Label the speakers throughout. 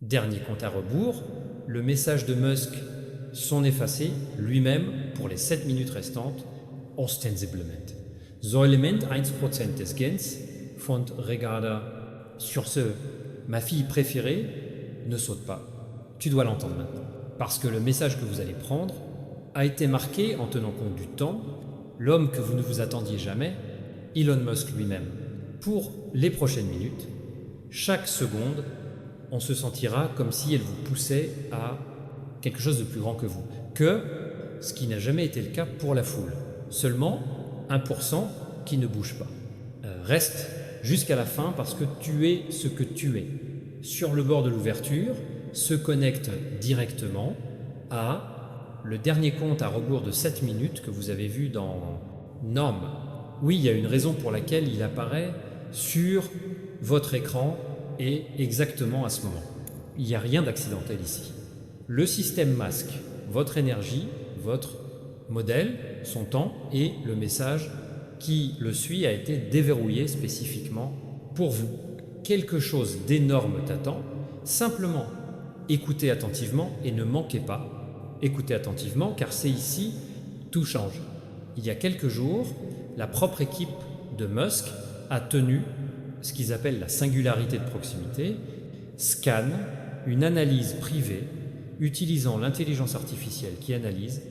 Speaker 1: Dernier compte à rebours, le message de Musk sont effacés lui-même pour les 7 minutes restantes, ostensiblement. So Element 1% des Gens von Regarda. Sur ce, ma fille préférée, ne saute pas. Tu dois l'entendre maintenant. Parce que le message que vous allez prendre a été marqué en tenant compte du temps, l'homme que vous ne vous attendiez jamais, Elon Musk lui-même. Pour les prochaines minutes, chaque seconde, on se sentira comme si elle vous poussait à quelque chose de plus grand que vous. Ce qui n'a jamais été le cas pour la foule. Seulement 1% qui ne bouge pas. Reste jusqu'à la fin parce que tu es ce que tu es. Sur le bord de l'ouverture, se connecte directement à le dernier compte à rebours de 7 minutes que vous avez vu dans NOM. Oui, il y a une raison pour laquelle il apparaît sur votre écran et exactement à ce moment. Il n'y a rien d'accidentel ici. Le système masque votre énergie, votre modèle, son temps et le message qui le suit a été déverrouillé spécifiquement pour vous. Quelque chose d'énorme t'attend, simplement écoutez attentivement et ne manquez pas. Écoutez attentivement car c'est ici, tout change. Il y a quelques jours, la propre équipe de Musk a tenu ce qu'ils appellent la singularité de proximité, scan une analyse privée utilisant l'intelligence artificielle qui analyse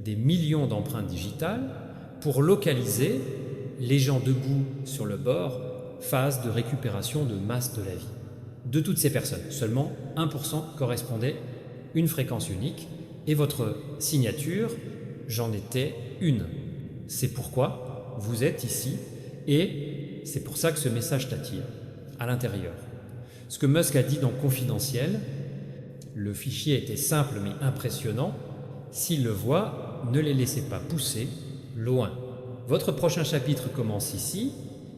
Speaker 1: des millions d'empreintes digitales pour localiser les gens debout sur le bord, phase de récupération de masse de la vie. De toutes ces personnes, seulement 1% correspondait une fréquence unique et votre signature, j'en étais une. C'est pourquoi vous êtes ici et c'est pour ça que ce message t'attire à l'intérieur. Ce que Musk a dit dans Confidentiel, le fichier était simple mais impressionnant. S'il le voit, ne les laissez pas pousser loin. Votre prochain chapitre commence ici.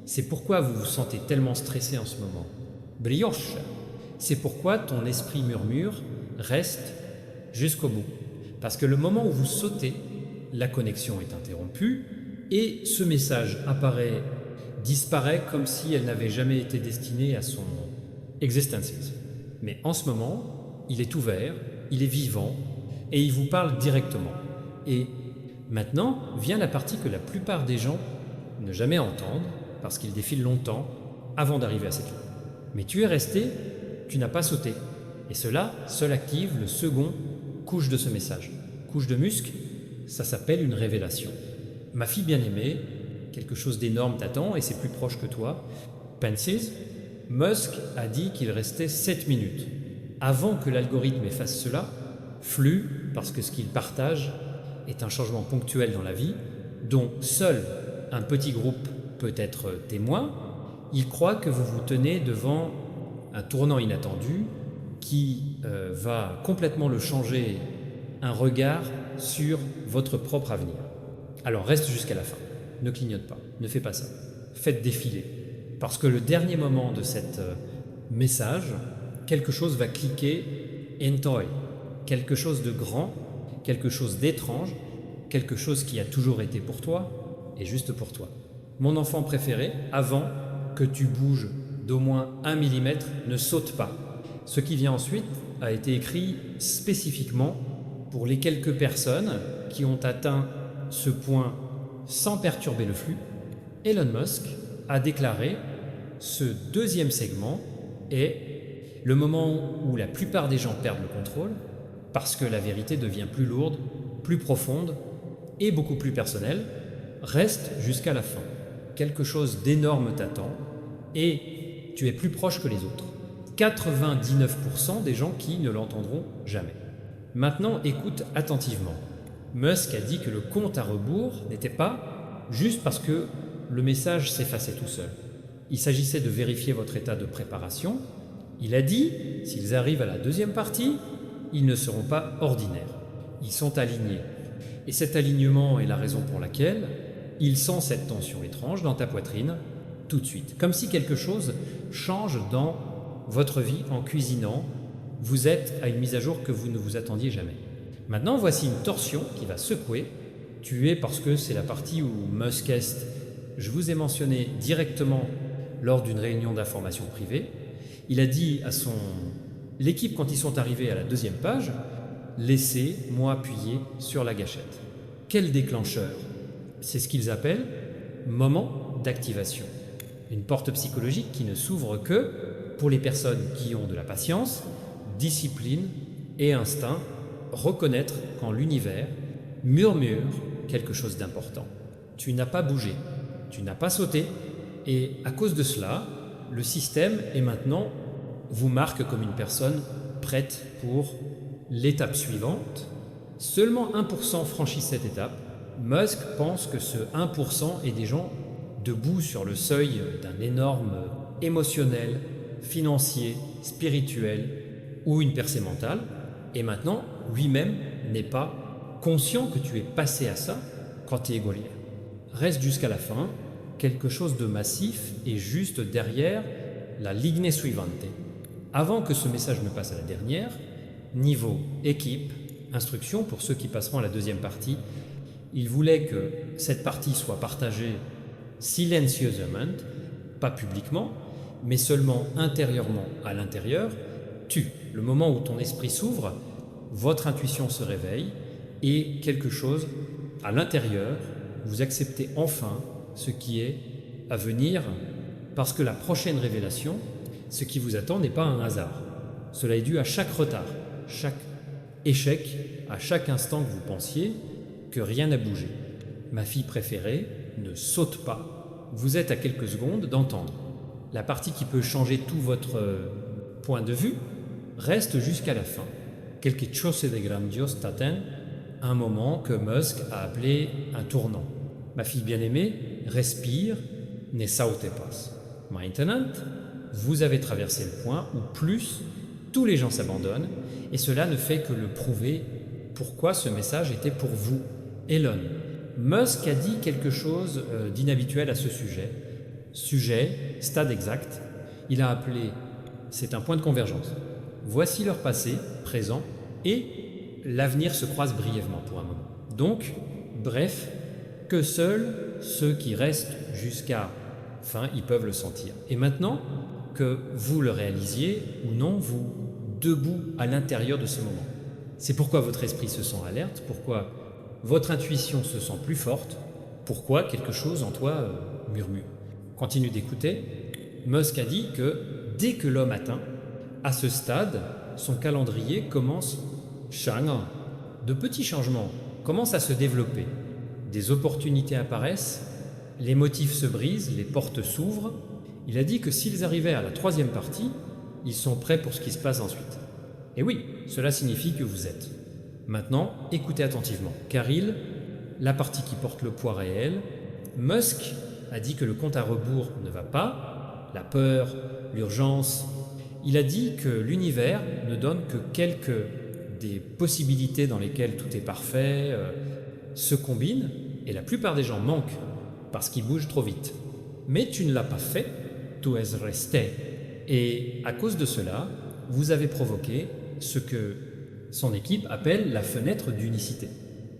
Speaker 1: C'est pourquoi vous vous sentez tellement stressé en ce moment. Brioche. C'est pourquoi ton esprit murmure, reste jusqu'au bout. Parce que le moment où vous sautez, la connexion est interrompue et ce message disparaît comme si elle n'avait jamais été destinée à son existence. Mais en ce moment, il est ouvert, il est vivant et il vous parle directement. Et maintenant vient la partie que la plupart des gens ne jamais entendent parce qu'ils défilent longtemps avant d'arriver à cette ligne. Mais tu es resté, tu n'as pas sauté. Et cela seul active le second couche de ce message. Couche de musc, ça s'appelle une révélation. Ma fille bien-aimée, quelque chose d'énorme t'attend et c'est plus proche que toi. Penses, Musk a dit qu'il restait 7 minutes. Avant que l'algorithme efface cela, flux, parce que ce qu'il partage est un changement ponctuel dans la vie, dont seul un petit groupe peut être témoin, il croit que vous vous tenez devant un tournant inattendu qui va complètement le changer, un regard sur votre propre avenir. Alors reste jusqu'à la fin, ne clignote pas, ne fais pas ça, faites défiler. Parce que le dernier moment de cet message, quelque chose va cliquer en toi, quelque chose de grand, quelque chose d'étrange, quelque chose qui a toujours été pour toi et juste pour toi. Mon enfant préféré, avant que tu bouges d'au moins 1 mm, ne saute pas. Ce qui vient ensuite a été écrit spécifiquement pour les quelques personnes qui ont atteint ce point sans perturber le flux. Elon Musk a déclaré ce deuxième segment est le moment où la plupart des gens perdent le contrôle parce que la vérité devient plus lourde, plus profonde et beaucoup plus personnelle. Reste jusqu'à la fin. Quelque chose d'énorme t'attend et tu es plus proche que les autres. 99% des gens qui ne l'entendront jamais. Maintenant, écoute attentivement. Musk a dit que le compte à rebours n'était pas juste parce que le message s'effaçait tout seul. Il s'agissait de vérifier votre état de préparation. Il a dit, s'ils arrivent à la deuxième partie, ils ne seront pas ordinaires. Ils sont alignés. Et cet alignement est la raison pour laquelle il sent cette tension étrange dans ta poitrine tout de suite. Comme si quelque chose change dans votre vie en cuisinant. Vous êtes à une mise à jour que vous ne vous attendiez jamais. Maintenant, voici une torsion qui va secouer. Tu es parce que c'est la partie où Musk est. Je vous ai mentionné directement lors d'une réunion d'information privée. Il a dit à son L'équipe, quand ils sont arrivés à la deuxième page, laissez-moi appuyer sur la gâchette. Quel déclencheur? C'est ce qu'ils appellent moment d'activation. Une porte psychologique qui ne s'ouvre que pour les personnes qui ont de la patience, discipline et instinct, reconnaître quand l'univers murmure quelque chose d'important. Tu n'as pas bougé, tu n'as pas sauté, et à cause de cela, le système est maintenant vous marque comme une personne prête pour l'étape suivante. Seulement 1% franchissent cette étape. Musk pense que ce 1% est des gens debout sur le seuil d'un énorme émotionnel, financier, spirituel ou une percée mentale, et maintenant, lui-même n'est pas conscient que tu es passé à ça quand tu es égalier. Reste jusqu'à la fin, quelque chose de massif est juste derrière la ligne suivante. Avant que ce message ne passe à la dernière, niveau équipe, instruction pour ceux qui passeront à la deuxième partie, il voulait que cette partie soit partagée silencieusement, pas publiquement, mais seulement intérieurement à l'intérieur. Le moment où ton esprit s'ouvre, votre intuition se réveille et quelque chose à l'intérieur, vous acceptez enfin ce qui est à venir, parce que la prochaine révélation, ce qui vous attend n'est pas un hasard. Cela est dû à chaque retard, chaque échec, à chaque instant que vous pensiez que rien n'a bougé. Ma fille préférée, ne saute pas. Vous êtes à quelques secondes d'entendre. La partie qui peut changer tout votre point de vue reste jusqu'à la fin. Quelque chose de grandiose t'atteint, un moment que Musk a appelé un tournant. Ma fille bien-aimée, respire, ne saute pas. Maintenant, vous avez traversé le point où plus tous les gens s'abandonnent, et cela ne fait que le prouver pourquoi ce message était pour vous. Elon, Musk a dit quelque chose d'inhabituel à ce sujet. Sujet, stade exact, il a appelé, c'est un point de convergence. Voici leur passé, présent, et l'avenir se croise brièvement pour un moment. Donc, bref, que seuls ceux qui restent jusqu'à fin, ils peuvent le sentir. Et maintenant, que vous le réalisiez ou non, vous debout à l'intérieur de ce moment. C'est pourquoi votre esprit se sent alerte, pourquoi votre intuition se sent plus forte, pourquoi quelque chose en toi murmure. Continue d'écouter. Musk a dit que dès que l'homme atteint, à ce stade, son calendrier commence de petits changements commencent à se développer. Des opportunités apparaissent, les motifs se brisent, les portes s'ouvrent. Il a dit que s'ils arrivaient à la troisième partie, ils sont prêts pour ce qui se passe ensuite. Et oui, cela signifie que vous êtes. Maintenant, écoutez attentivement, car la partie qui porte le poids réel, Musk a dit que le compte à rebours ne va pas, la peur, l'urgence. Il a dit que l'univers ne donne que quelques des possibilités dans lesquelles tout est parfait, se combinent, et la plupart des gens manquent parce qu'ils bougent trop vite. Mais tu ne l'as pas fait, tu es resté. Et à cause de cela, vous avez provoqué ce que son équipe appelle la fenêtre d'unicité.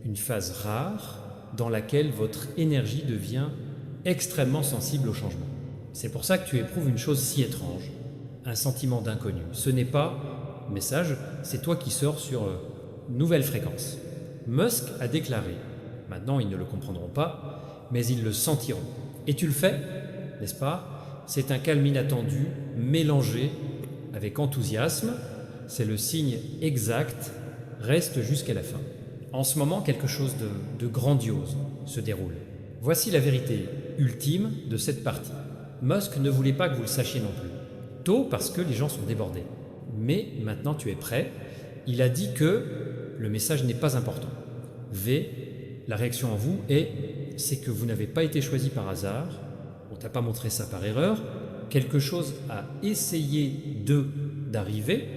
Speaker 1: Une phase rare dans laquelle votre énergie devient extrêmement sensible au changement. C'est pour ça que tu éprouves une chose si étrange, un sentiment d'inconnu. Ce n'est pas message, c'est toi qui sors sur nouvelle fréquence. Musk a déclaré, maintenant ils ne le comprendront pas, mais ils le sentiront. Et tu le fais, n'est-ce pas? C'est un calme inattendu, mélangé avec enthousiasme. C'est le signe exact, reste jusqu'à la fin. En ce moment, quelque chose de grandiose se déroule. Voici la vérité ultime de cette partie. Musk ne voulait pas que vous le sachiez non plus. Tôt parce que les gens sont débordés. Mais maintenant tu es prêt. Il a dit que le message n'est pas important. La réaction en vous c'est que vous n'avez pas été choisi par hasard, on ne t'a pas montré ça par erreur, quelque chose a essayé d'arriver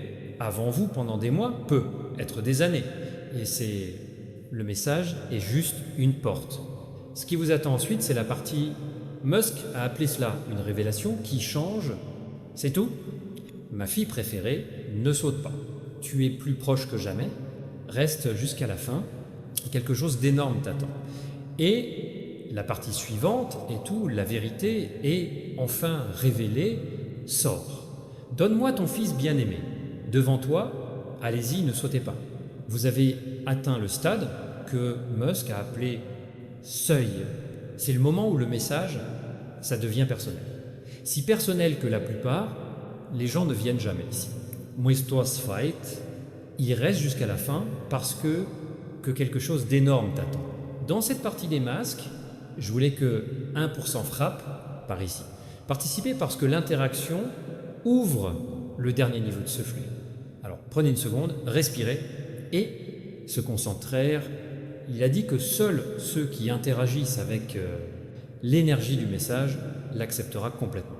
Speaker 1: avant vous pendant des mois, peut être des années. Et le message est juste une porte. Ce qui vous attend ensuite, c'est la partie, Musk a appelé cela une révélation qui change, c'est tout. Ma fille préférée, ne saute pas. Tu es plus proche que jamais, reste jusqu'à la fin, quelque chose d'énorme t'attend. Et la partie suivante et tout, la vérité est enfin révélée, sort. Donne-moi ton fils bien-aimé. devant toi, allez-y, ne sautez pas. Vous avez atteint le stade que Musk a appelé seuil. C'est le moment où le message, ça devient personnel. Si personnel que la plupart, les gens ne viennent jamais ici. Muestos fight, il reste jusqu'à la fin parce que quelque chose d'énorme t'attend. Dans cette partie des masques, je voulais que 1% frappe par ici. Participez parce que l'interaction ouvre le dernier niveau de ce flux. Alors prenez une seconde, respirez et se concentrer. Il a dit que seuls ceux qui interagissent avec l'énergie du message l'acceptera complètement.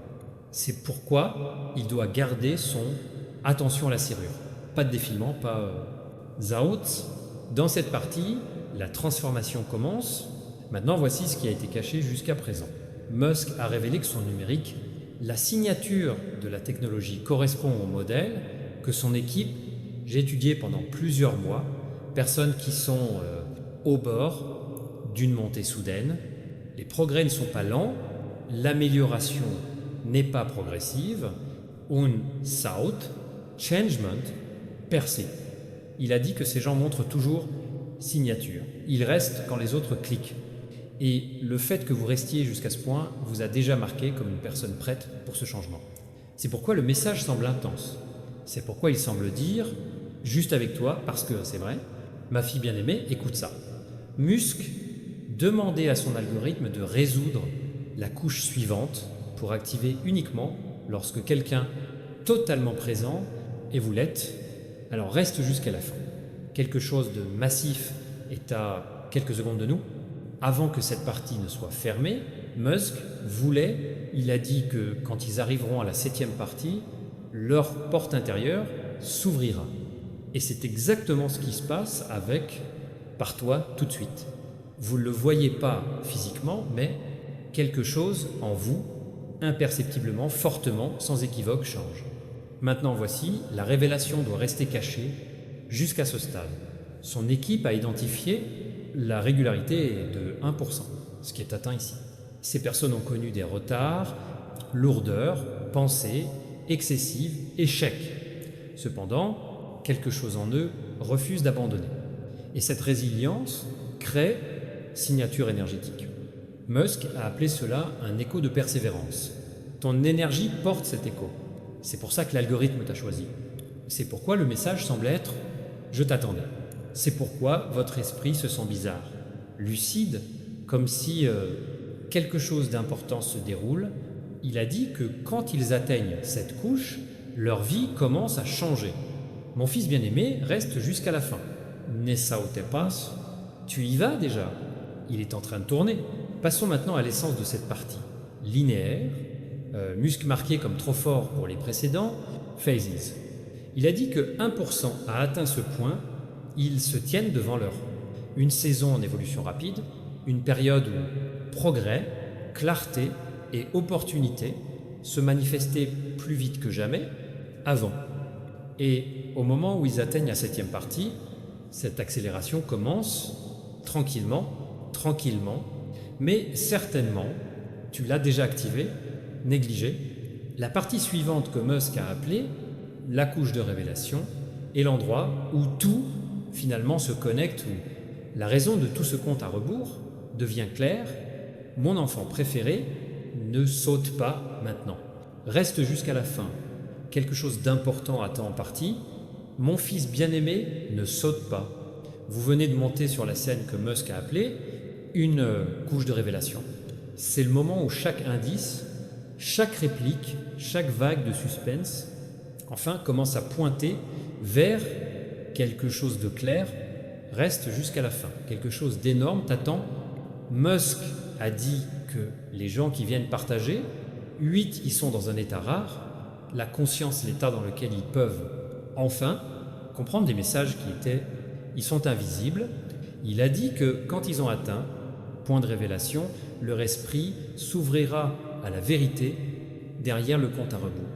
Speaker 1: C'est pourquoi il doit garder son attention à la serrure. Pas de défilement, pas Zaut. Dans cette partie, la transformation commence. Maintenant, voici ce qui a été caché jusqu'à présent. Musk a révélé que son numérique, la signature de la technologie correspond au modèle que son équipe, j'ai étudié pendant plusieurs mois, personnes qui sont au bord d'une montée soudaine. Les progrès ne sont pas lents, l'amélioration n'est pas progressive. Un Saut, changement, percé. Il a dit que ces gens montrent toujours signature. Ils restent quand les autres cliquent. Et le fait que vous restiez jusqu'à ce point vous a déjà marqué comme une personne prête pour ce changement. C'est pourquoi le message semble intense. C'est pourquoi il semble dire, juste avec toi, parce que c'est vrai, ma fille bien-aimée, écoute ça. Musk demandait à son algorithme de résoudre la couche suivante pour activer uniquement lorsque quelqu'un totalement présent, et vous l'êtes, alors reste jusqu'à la fin. Quelque chose de massif est à quelques secondes de nous. Avant que cette partie ne soit fermée, Musk voulait, il a dit que quand ils arriveront à la 7e partie, leur porte intérieure s'ouvrira. Et c'est exactement ce qui se passe avec « par toi tout de suite ». Vous ne le voyez pas physiquement, mais quelque chose en vous, imperceptiblement, fortement, sans équivoque, change. Maintenant voici, la révélation doit rester cachée jusqu'à ce stade. Son équipe a identifié la régularité de 1%, ce qui est atteint ici. Ces personnes ont connu des retards, lourdeurs, pensées, excessives, échecs. Cependant, quelque chose en eux refuse d'abandonner. Et cette résilience crée signature énergétique. Musk a appelé cela un écho de persévérance. Ton énergie porte cet écho. C'est pour ça que l'algorithme t'a choisi. C'est pourquoi le message semble être « je t'attendais ». C'est pourquoi votre esprit se sent bizarre, lucide, comme si quelque chose d'important se déroule. Il a dit que quand ils atteignent cette couche, leur vie commence à changer. Mon fils bien-aimé reste jusqu'à la fin. Nessa te pas, tu y vas déjà. Il est en train de tourner. Passons maintenant à l'essence de cette partie. Linéaire, Musk marqué comme trop fort pour les précédents, phases. Il a dit que 1% a atteint ce point, ils se tiennent devant l'heure. Une saison en évolution rapide, une période où progrès, clarté et opportunité se manifestaient plus vite que jamais avant. Et au moment où ils atteignent la 7e partie, cette accélération commence tranquillement, mais certainement, tu l'as déjà activé, négligé. La partie suivante que Musk a appelée la couche de révélation est l'endroit où tout finalement se connecte, où la raison de tout ce compte à rebours devient claire. Mon enfant préféré ne saute pas maintenant. Reste jusqu'à la fin. Quelque chose d'important attend en partie. Mon fils bien-aimé ne saute pas. Vous venez de monter sur la scène que Musk a appelée une couche de révélation. C'est le moment où chaque indice, chaque réplique, chaque vague de suspense, enfin, commence à pointer vers quelque chose de clair, reste jusqu'à la fin. Quelque chose d'énorme t'attend. Musk a dit que les gens qui viennent partager, 8 ils sont dans un état rare, la conscience, l'état dans lequel ils peuvent enfin comprendre des messages ils sont invisibles. Il a dit que quand ils ont atteint point de révélation, leur esprit s'ouvrira à la vérité derrière le compte à rebours.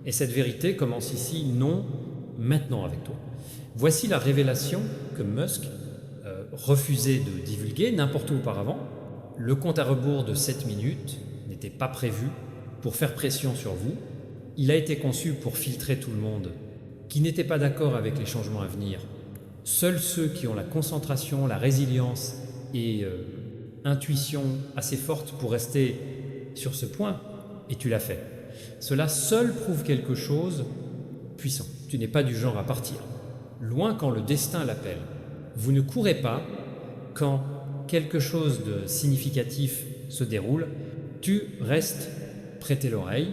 Speaker 1: Et cette vérité commence ici, non, maintenant avec toi. Voici la révélation que Musk refusait de divulguer n'importe où auparavant. Le compte à rebours de 7 minutes n'était pas prévu pour faire pression sur vous. Il a été conçu pour filtrer tout le monde qui n'étaient pas d'accord avec les changements à venir. Seuls ceux qui ont la concentration, la résilience et intuition assez forte pour rester sur ce point, et tu l'as fait. Cela seul prouve quelque chose puissant. Tu n'es pas du genre à partir. Loin quand le destin l'appelle. Vous ne courez pas quand quelque chose de significatif se déroule. Tu restes prêter l'oreille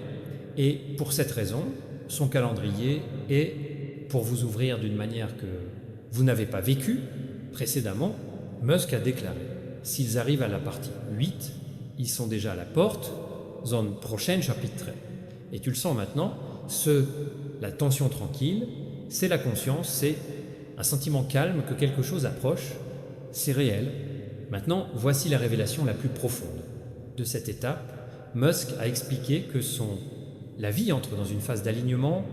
Speaker 1: et pour cette raison, son calendrier est pour vous ouvrir d'une manière que vous n'avez pas vécue précédemment. Musk a déclaré, s'ils arrivent à la partie 8, ils sont déjà à la porte, zone prochaine chapitre. Et tu le sens maintenant, la tension tranquille, c'est la conscience, c'est un sentiment calme que quelque chose approche, c'est réel. Maintenant, voici la révélation la plus profonde de cette étape. Musk a expliqué que la vie entre dans une phase d'alignement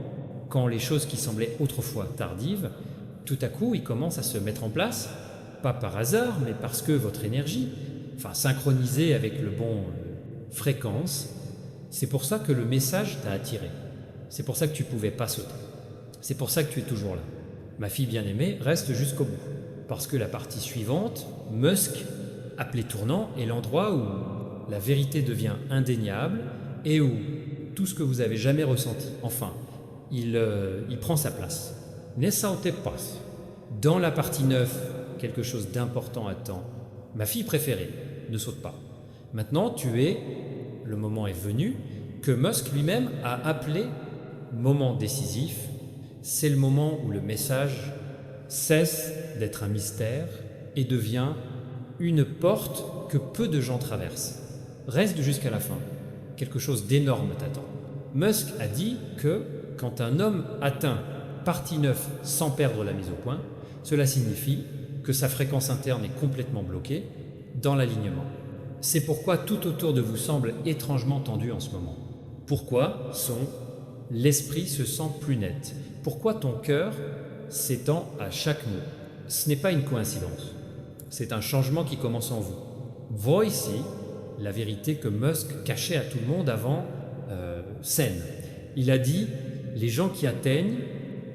Speaker 1: quand les choses qui semblaient autrefois tardives, tout à coup, ils commencent à se mettre en place, pas par hasard, mais parce que votre énergie, synchronisée avec le bon fréquence, c'est pour ça que le message t'a attiré. C'est pour ça que tu ne pouvais pas sauter. C'est pour ça que tu es toujours là. Ma fille bien-aimée, reste jusqu'au bout. Parce que la partie suivante, Musk, appelé tournant, est l'endroit où la vérité devient indéniable et où tout ce que vous avez jamais ressenti, enfin, il prend sa place. Ne sautez pas. Dans la partie 9, quelque chose d'important attend. Ma fille préférée, ne saute pas. Maintenant, le moment est venu, que Musk lui-même a appelé moment décisif. C'est le moment où le message cesse d'être un mystère et devient une porte que peu de gens traversent. Reste jusqu'à la fin. Quelque chose d'énorme t'attend. Musk a dit que quand un homme atteint partie 9 sans perdre la mise au point, cela signifie que sa fréquence interne est complètement bloquée dans l'alignement. C'est pourquoi tout autour de vous semble étrangement tendu en ce moment. Pourquoi l'esprit se sent plus net? Pourquoi ton cœur s'étend à chaque mot? Ce n'est pas une coïncidence. C'est un changement qui commence en vous. Voici la vérité que Musk cachait à tout le monde avant scène. Il a dit, les gens qui atteignent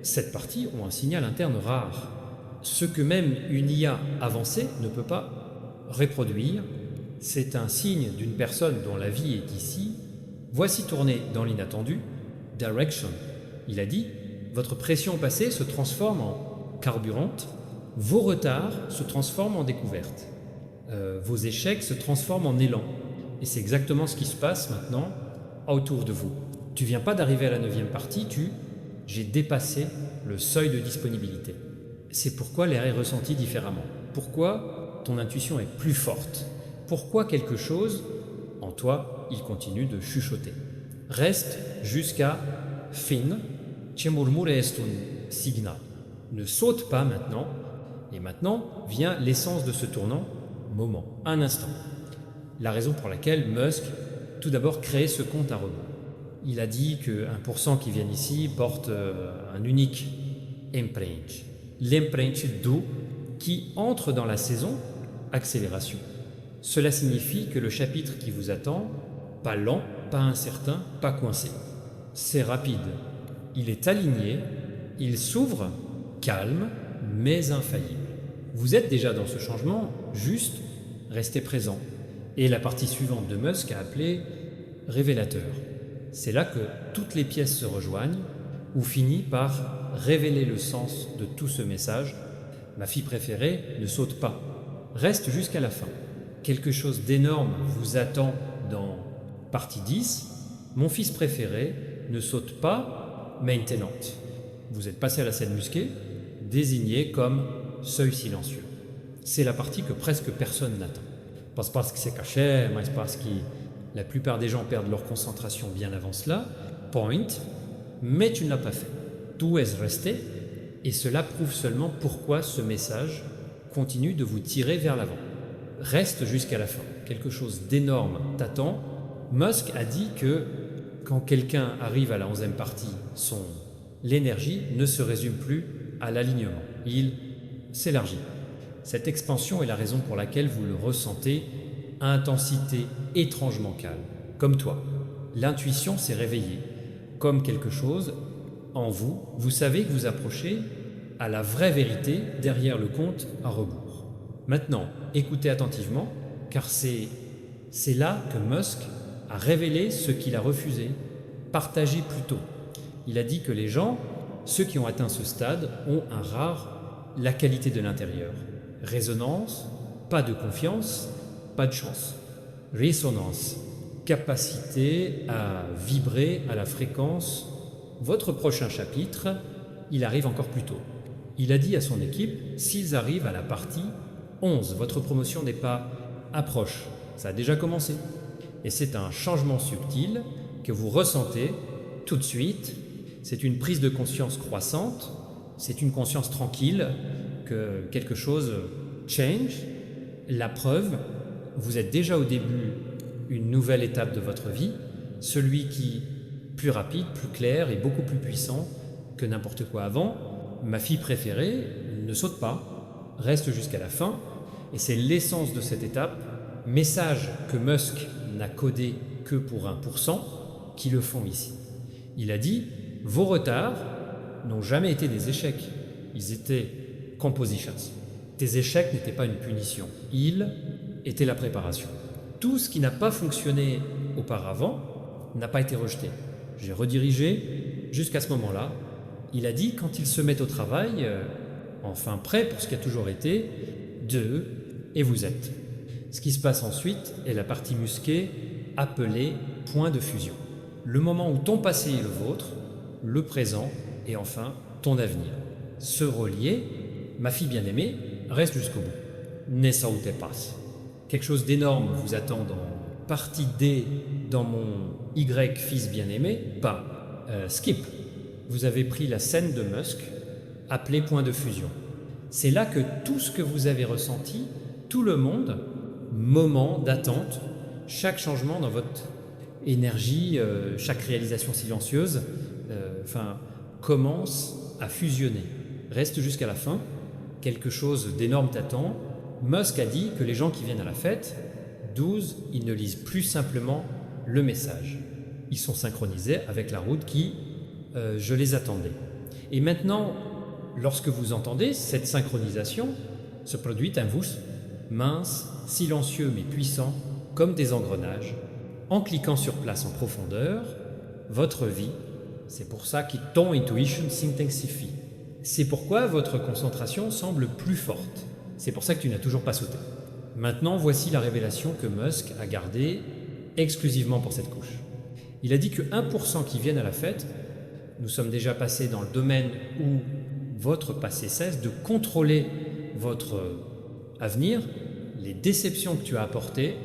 Speaker 1: cette partie ont un signal interne rare. Ce que même une IA avancée ne peut pas reproduire, c'est un signe d'une personne dont la vie est ici. Voici tourner dans l'inattendu, direction. Il a dit, votre pression passée se transforme en carburante, vos retards se transforment en découverte, vos échecs se transforment en élan. Et c'est exactement ce qui se passe maintenant autour de vous. Tu viens pas d'arriver à la 9e partie, j'ai dépassé le seuil de disponibilité. C'est pourquoi l'air est ressenti différemment. Pourquoi ton intuition est plus forte. Pourquoi quelque chose, en toi, il continue de chuchoter. Reste jusqu'à fin, ce murmure est un signal. Ne saute pas maintenant, et maintenant vient l'essence de ce tournant, moment, un instant. La raison pour laquelle Musk, tout d'abord, crée ce compte à rebours. Il a dit que 1% qui viennent ici portent un unique empreinte. L'empreinte d'eau qui entre dans la saison accélération. Cela signifie que le chapitre qui vous attend, pas lent, pas incertain, pas coincé. C'est rapide. Il est aligné, il s'ouvre, calme, mais infaillible. Vous êtes déjà dans ce changement, juste restez présent. Et la partie suivante de Musk a appelé révélateur. C'est là que toutes les pièces se rejoignent ou finit par révéler le sens de tout ce message. Ma fille préférée ne saute pas, reste jusqu'à la fin. Quelque chose d'énorme vous attend dans partie 10. Mon fils préféré ne saute pas, maintenant. Vous êtes passé à la scène musquée, désigné comme seuil silencieux. C'est la partie que presque personne n'attend. Pas parce que c'est caché, mais parce que la plupart des gens perdent leur concentration bien avant cela. Point, mais tu ne l'as pas fait. Tu es resté, et cela prouve seulement pourquoi ce message continue de vous tirer vers l'avant. Reste jusqu'à la fin. Quelque chose d'énorme t'attend. Musk a dit que quand quelqu'un arrive à la 11e partie, l'énergie ne se résume plus à l'alignement. Il s'élargit. Cette expansion est la raison pour laquelle vous le ressentez à intensité étrangement calme. Comme toi, l'intuition s'est réveillée, comme quelque chose en vous, vous savez que vous approchez à la vraie vérité derrière le compte à rebours. Maintenant, écoutez attentivement, car c'est là que Musk a révélé ce qu'il a refusé, partager plus tôt. Il a dit que les gens, ceux qui ont atteint ce stade, ont un rare la qualité de l'intérieur. Résonance, pas de confiance, pas de chance. Résonance, capacité à vibrer à la fréquence. Votre prochain chapitre, il arrive encore plus tôt. Il a dit à son équipe, s'ils arrivent à la partie 11, votre promotion n'est pas approche, ça a déjà commencé. Et c'est un changement subtil que vous ressentez tout de suite. C'est une prise de conscience croissante, c'est une conscience tranquille que quelque chose change. La preuve, vous êtes déjà au début une nouvelle étape de votre vie, celui qui, plus rapide, plus clair et beaucoup plus puissant que n'importe quoi avant. Ma fille préférée ne saute pas, reste jusqu'à la fin, et c'est l'essence de cette étape, message que Musk n'a codé que pour 1%, qui le font ici. Il a dit, vos retards n'ont jamais été des échecs, ils étaient compositions. Tes échecs n'étaient pas une punition, ils étaient la préparation. Tout ce qui n'a pas fonctionné auparavant n'a pas été rejeté. J'ai redirigé jusqu'à ce moment-là. Il a dit, quand ils se mettent au travail, enfin prêt pour ce qui a toujours été, et vous êtes. Ce qui se passe ensuite est la partie musquée appelée point de fusion. Le moment où ton passé est le vôtre, le présent et enfin ton avenir. Se relier, ma fille bien-aimée, reste jusqu'au bout. Ne saute pas. Quelque chose d'énorme vous attend dans partie D dans mon Y fils bien-aimé, pas skip. Vous avez pris la scène de Musk, appelée point de fusion. C'est là que tout ce que vous avez ressenti, tout le monde, moment d'attente, chaque changement dans votre énergie, chaque réalisation silencieuse, commence à fusionner. Reste jusqu'à la fin, quelque chose d'énorme t'attend. Musk a dit que les gens qui viennent à la fête, 12, ils ne lisent plus simplement le message. Ils sont synchronisés avec la route qui, je les attendais. Et maintenant, lorsque vous entendez cette synchronisation, se produit un vous, mince, silencieux mais puissant, comme des engrenages. En cliquant sur place en profondeur, votre vie, c'est pour ça que ton intuition s'intensifie. C'est pourquoi votre concentration semble plus forte. C'est pour ça que tu n'as toujours pas sauté. Maintenant, voici la révélation que Musk a gardée exclusivement pour cette couche. Il a dit que 1% qui viennent à la fête, nous sommes déjà passés dans le domaine où votre passé cesse de contrôler votre avenir, les déceptions que tu as apportées,